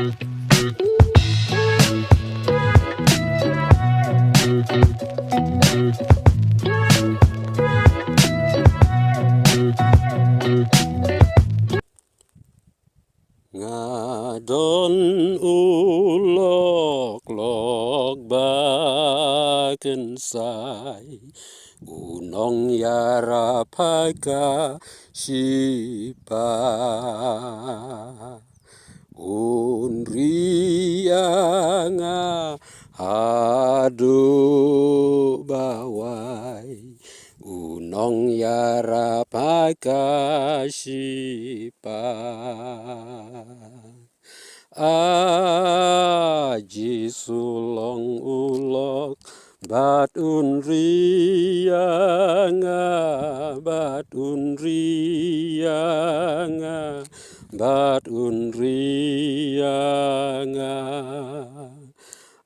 Ngadon ulok lok baken sai unong yara paka shipa unrianga hadu bawai unong yara paka shipa aji sulong ulok bat unrianga bat unrianga bat unrianga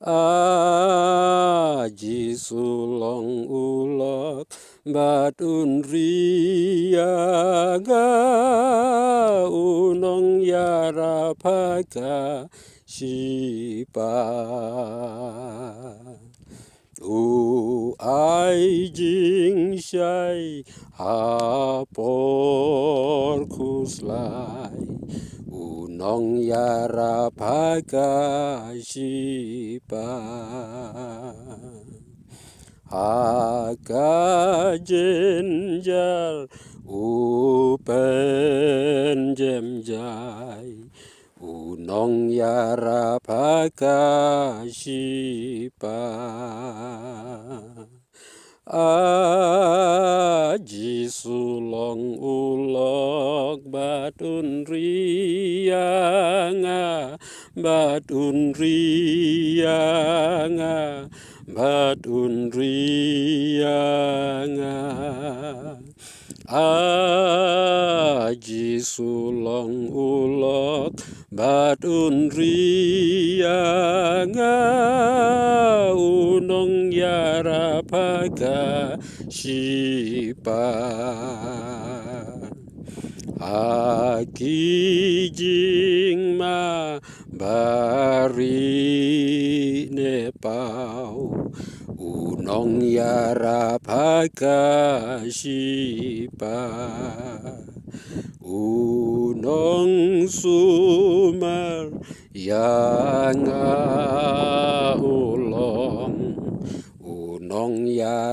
aji sulong ulok bat unrianga unong yara paka shipa ai jing shai hapor kuslai unong yara paka shipa haka jenjal upen jemjai unong yara paka shipa aji sulong ulok bat unrianga bat unrianga bat unrianga aji sulong ulok bat unrianga unong yara paka shipa aki jing ma bari nepau unong yara paka shipa unong sumar yang ulong unong yara